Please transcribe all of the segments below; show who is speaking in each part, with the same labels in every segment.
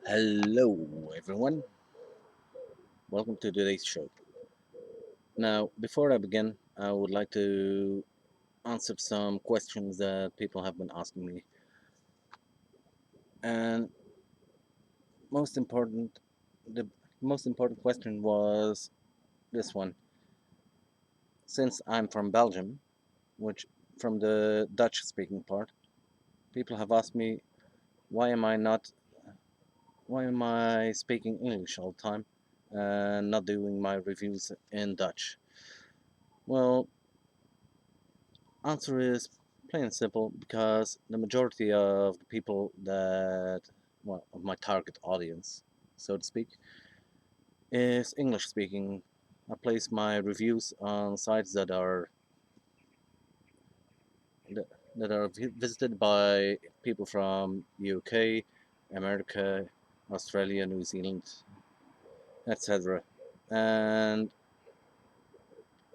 Speaker 1: Hello, everyone. Welcome to today's show. Now, before I begin, I would like to answer some questions that people have been asking me. And most important, the most important question was this one. Since I'm from Belgium, which from the Dutch-speaking part, people have asked me why am I not, why am I speaking English all the time and not doing my reviews in Dutch? Well, answer is plain and simple because the majority of the people that, well, of my target audience, so to speak, is English speaking. I place my reviews on sites that, that are visited by people from UK, America, Australia, New Zealand, etc. And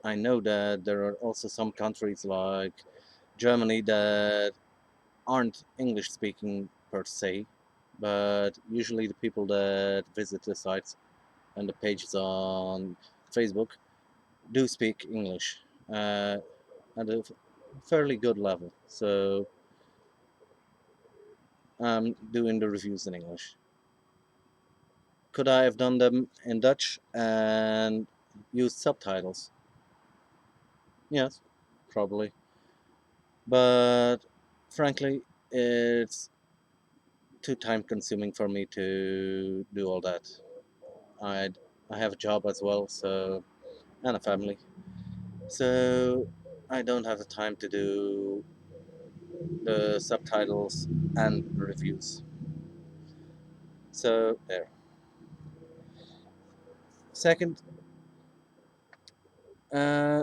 Speaker 1: I know that there are also some countries like Germany that aren't English speaking per se, but usually the people that visit the sites and the pages on Facebook do speak English at a fairly good level. So I'm doing the reviews in English. Could I have done them in Dutch and used subtitles? Yes, probably. But frankly, it's too time consuming for me to do all that. I I have a job as well, so and a family, so I don't have the time to do the subtitles and reviews. So there. Second,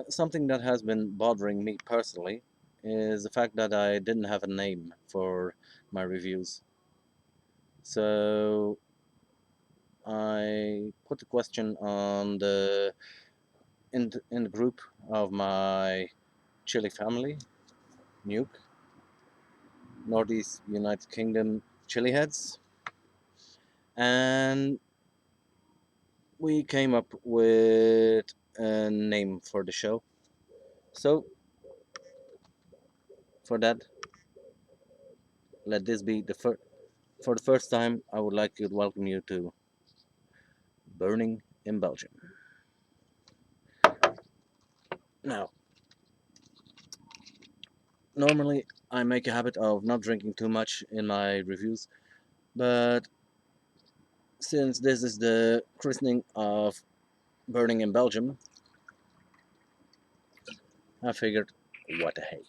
Speaker 1: something that has been bothering me personally is the fact that I didn't have a name for my reviews. So I put the question on the group of my Chile family, Nuke, Northeast United Kingdom Chili heads, and we came up with a name for the show. So for that, let this be the first. For the first time, I would like to welcome you to Burning in Belgium. Now, normally I make a habit of not drinking too much in my reviews, but since this is the christening of Burning in Belgium, I figured, what the hey.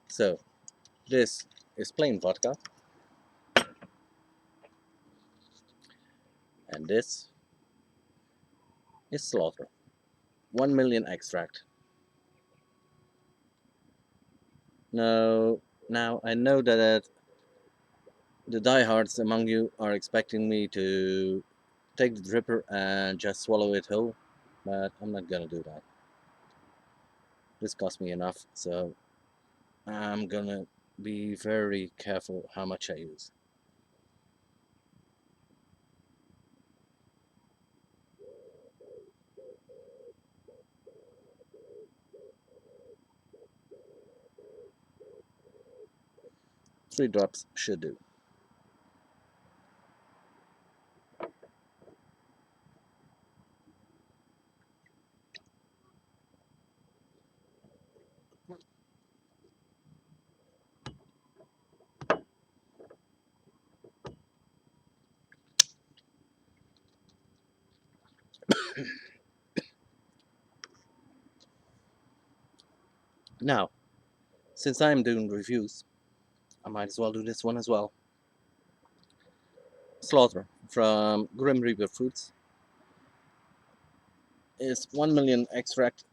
Speaker 1: So, this is plain vodka, and this is Slaughter. 1 million extract. Now I know that the diehards among you are expecting me to take the dripper and just swallow it whole, but I'm not gonna do that. This cost me enough, so I'm gonna be very careful how much I use. Three drops should do. Now, since I'm doing reviews, I might as well do this one as well. Slaughter from Grim Reaper Foods is 1 million extract.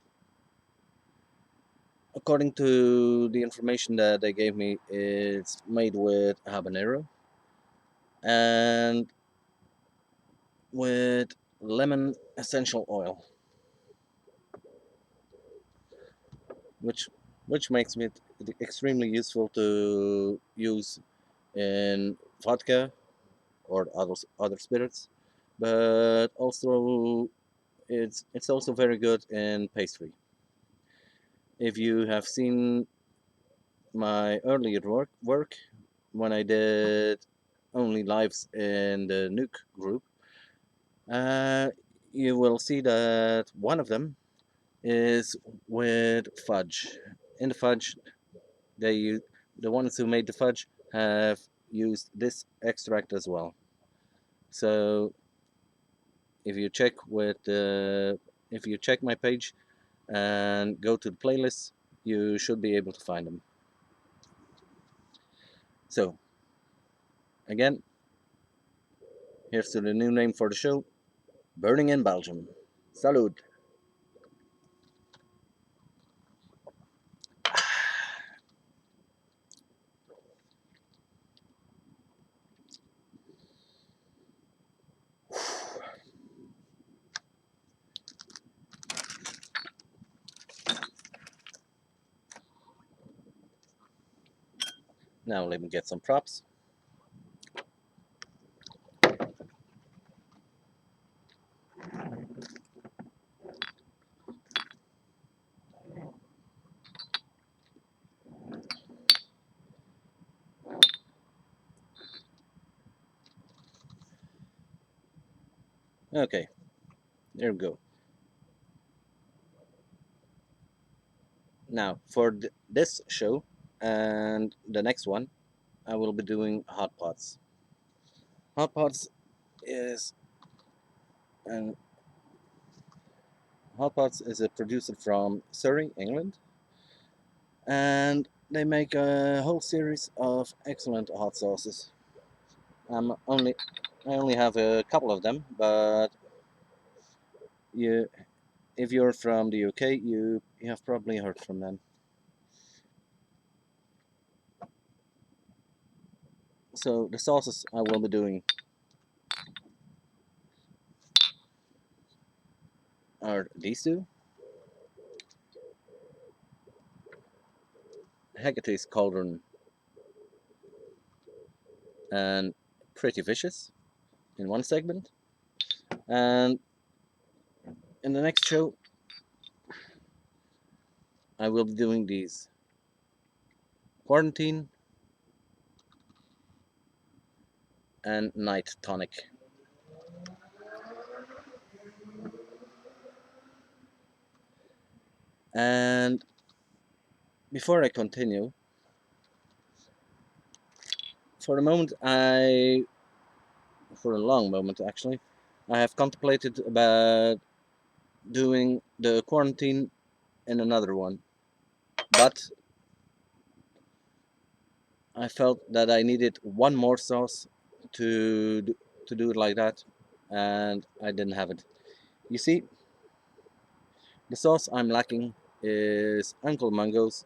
Speaker 1: According to the information that they gave me, it's made with habanero and with lemon essential oil, which makes it extremely useful to use in vodka, or other spirits, but also it's also very good in pastry. If you have seen my earlier work when I did only lives in the Nuke group, uh, you will see that one of them is with fudge. In the fudge, the ones who made the fudge have used this extract as well. So if you check if you check my page and go to the playlist, you should be able to find them. So again, here's to the new name for the show: Burning in Belgium. Salud. Now let me get some props. Okay, there we go. Now for this show and the next one, I will be doing hot pots. Hot pots is an Hot pots is a producer from Surrey, England, and they make a whole series of excellent hot sauces. I'm only I only have a couple of them, but you if you're from the UK, you have probably heard from them. So the sauces I will be doing are these two: Hecate's cauldron and Pretty Vicious in one segment, and in the next show I will be doing these: Quarantine and Night Tonic. And before I continue, for a moment, for a long moment actually, I have contemplated about doing the quarantine in another one, but I felt that I needed one more sauce to to do it like that, and I didn't have it. You see, the sauce I'm lacking is Uncle Mungo's.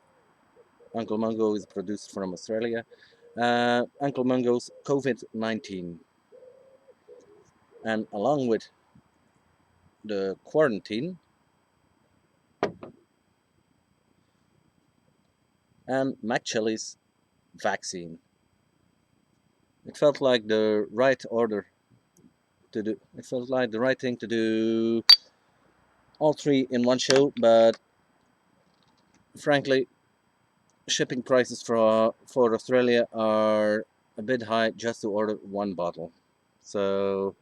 Speaker 1: Uncle Mungo is produced from Australia. Uncle Mungo's COVID-19, and along with the quarantine and Mac Chili's vaccine. It felt like the right order to do. It felt like the right thing to do all three in one show, but frankly, shipping prices for Australia are a bit high just to order one bottle. So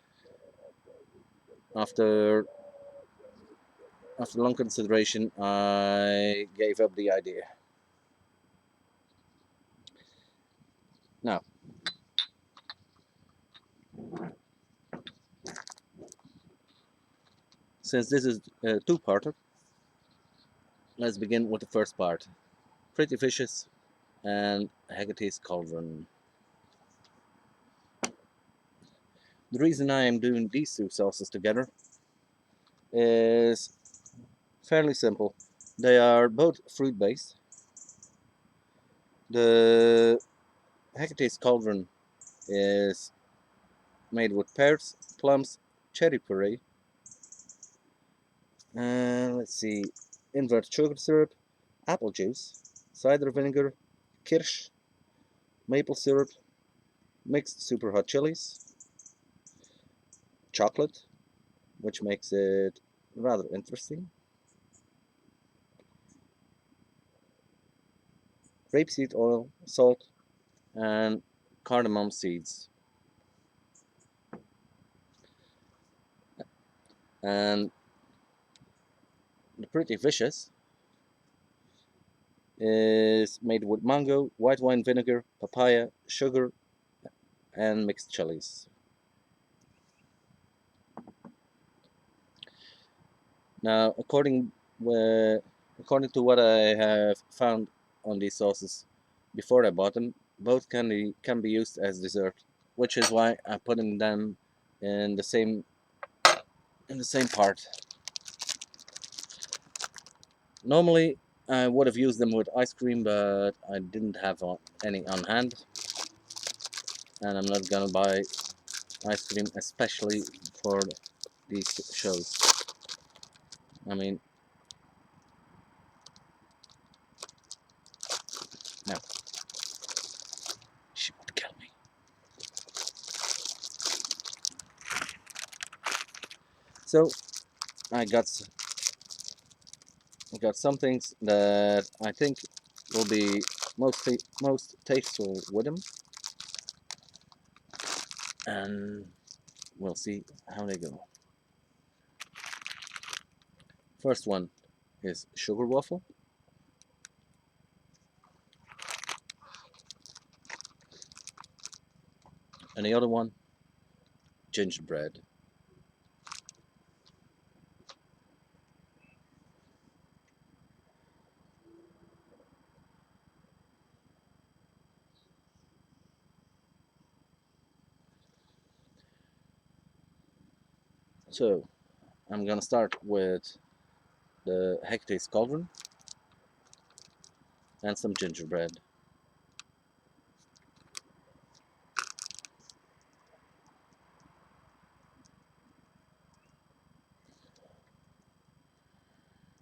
Speaker 1: after after long consideration, I gave up the idea. Now, since this is a two-parter, let's begin with the first part: Pretty Fishes and Hecate's Cauldron. The reason I am doing these two sauces together is fairly simple. They are both fruit based. The Hecate's Cauldron is made with pears, plums, cherry puree, and let's see, invert sugar syrup, apple juice, cider vinegar, kirsch, maple syrup, mixed super hot chilies, chocolate, which makes it rather interesting. Rapeseed oil, salt, and cardamom seeds. And the pretty vicious is made with mango, white wine vinegar, papaya, sugar, and mixed chilies. Now, according to what I have found on these sauces before I bought them, both can be used as dessert, which is why I'm putting them in the same part. Normally, I would have used them with ice cream, but I didn't have any on hand, and I'm not gonna buy ice cream especially for these shows. I mean, no, she would kill me. So I got some things that I think will be most tasteful with them, and we'll see how they go. First one is sugar waffle, and the other one gingerbread. So I'm gonna start with the Hecate cauldron and some gingerbread.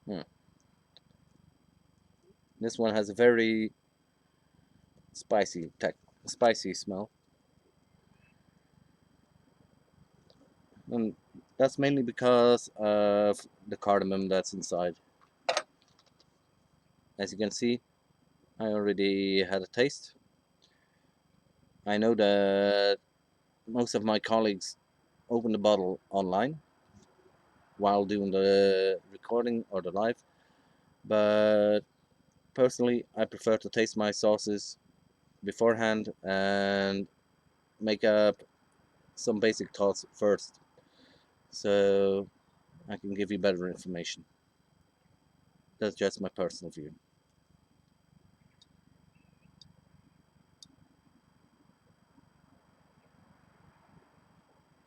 Speaker 1: Hmm. This one has a very spicy smell, and that's mainly because of the cardamom that's inside. As you can see, I already had a taste. I know that most of my colleagues open the bottle online while doing the recording or the live, but personally, I prefer to taste my sauces beforehand and make up some basic thoughts first, so I can give you better information. That's just my personal view.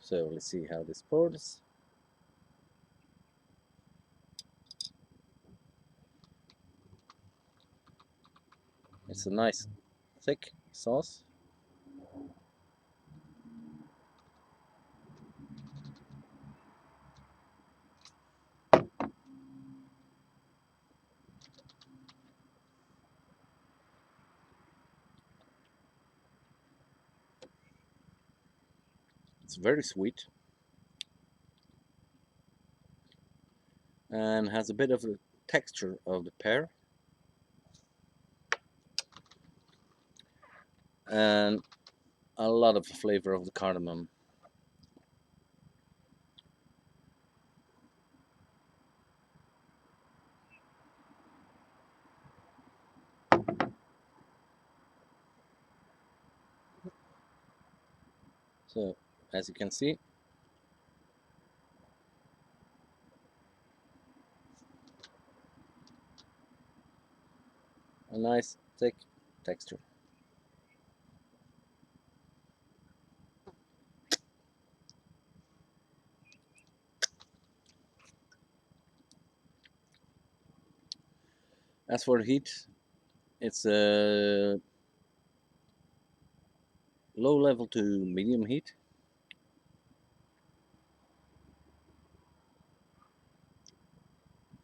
Speaker 1: So let's see how this pours. It's a nice thick sauce. It's very sweet and has a bit of a texture of the pear and a lot of the flavor of the cardamom. So as you can see, a nice thick texture. As for the heat, it's a low level to medium heat.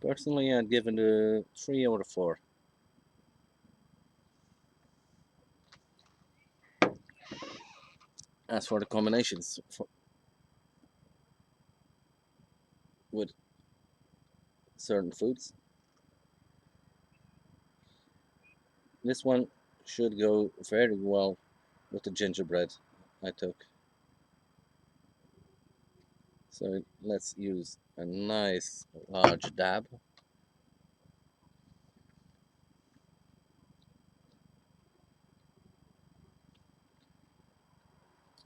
Speaker 1: Personally, I'd give it a 3 out of 4. As for the combinations, with certain foods. This one should go very well with the gingerbread I took. So let's use a nice large dab.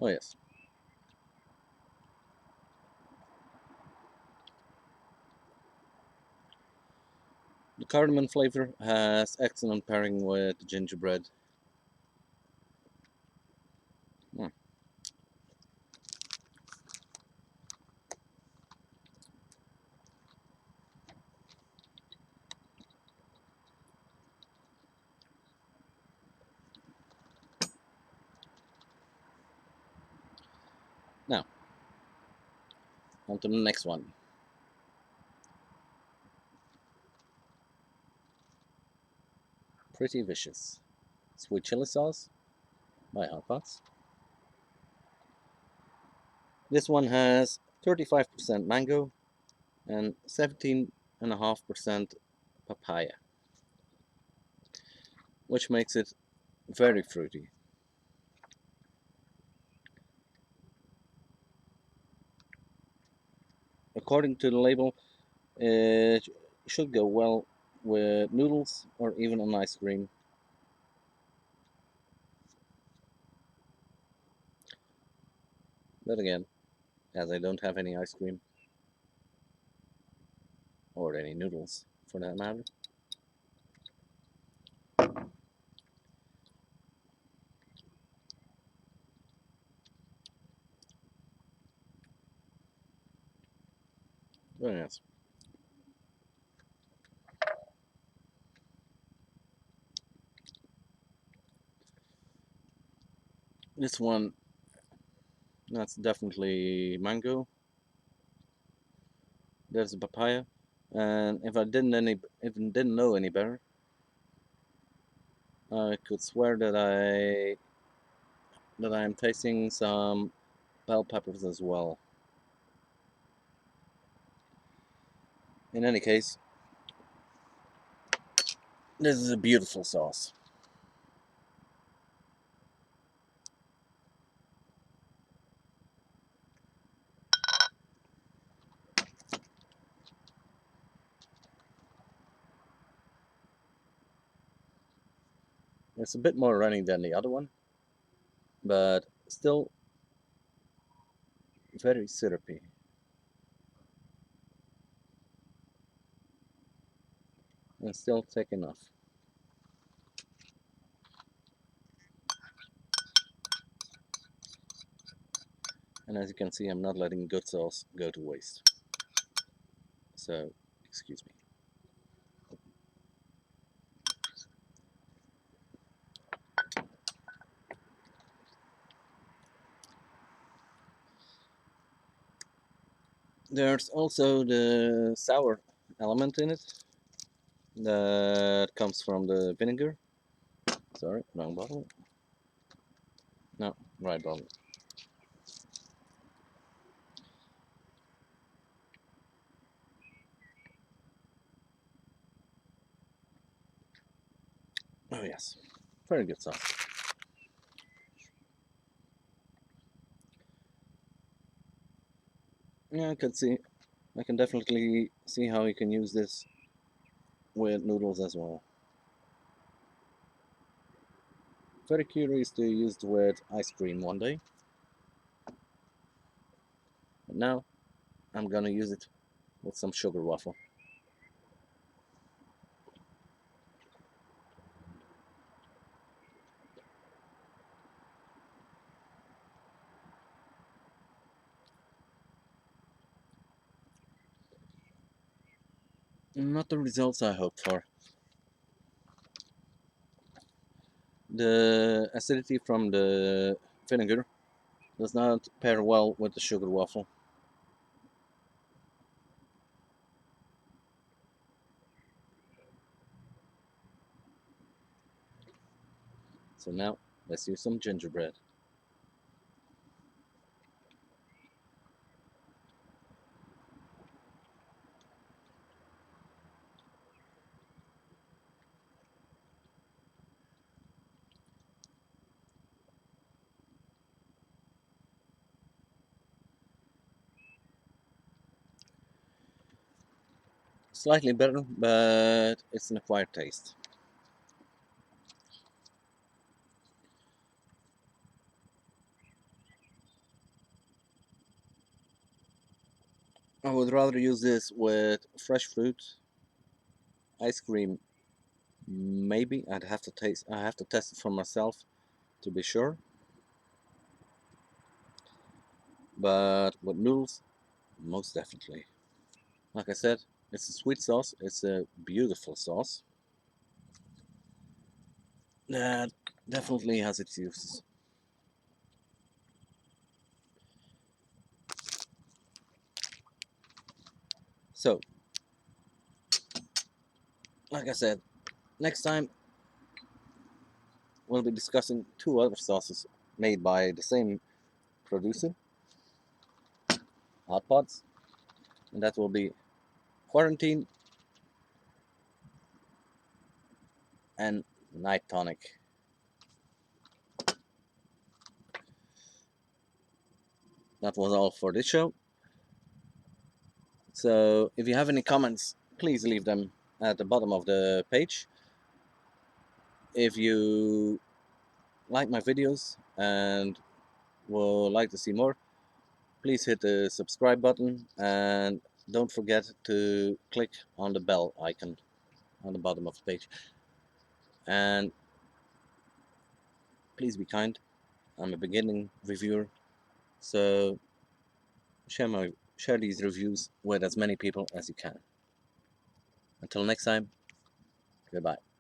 Speaker 1: Oh yes. The cardamom flavor has excellent pairing with the gingerbread. Mm. Now, on to the next one. Pretty vicious. Sweet chili sauce by Hot Pots. This one has 35% mango and 17.5% papaya, which makes it very fruity. According to the label, it should go well with noodles or even on ice cream. But again, as I don't have any ice cream or any noodles for that matter. Very nice. This one, that's definitely mango. There's a papaya, and if I didn't know any better, I could swear that I'm tasting some bell peppers as well. In any case, this is a beautiful sauce. It's a bit more runny than the other one, but still very syrupy. And still thick enough. And as you can see, I'm not letting good sauce go to waste. So, excuse me. There's also the sour element in it that comes from the vinegar. Sorry, wrong bottle. No, right bottle. Oh yes, very good sauce. Yeah, I can definitely see how you can use this with noodles as well. Very curious to use it with ice cream one day. But now I'm gonna use it with some sugar waffle. Not the results I hoped for. The acidity from the vinegar does not pair well with the sugar waffle. So now let's use some gingerbread. Slightly better, but it's an acquired taste. I would rather use this with fresh fruit, ice cream. Maybe I'd have to taste. I have to test it for myself to be sure. But with noodles, most definitely. Like I said, it's a sweet sauce. It's a beautiful sauce that definitely has its uses. So, like I said, next time we'll be discussing two other sauces made by the same producer, hot pots, and that will be quarantine and night tonic. That was all for this show. So if you have any comments, please leave them at the bottom of the page. If you like my videos and would like to see more, please hit the subscribe button and don't forget to click on the bell icon on the bottom of the page. And please be kind. I'm a beginning reviewer, so share these reviews with as many people as you can. Until next time, goodbye.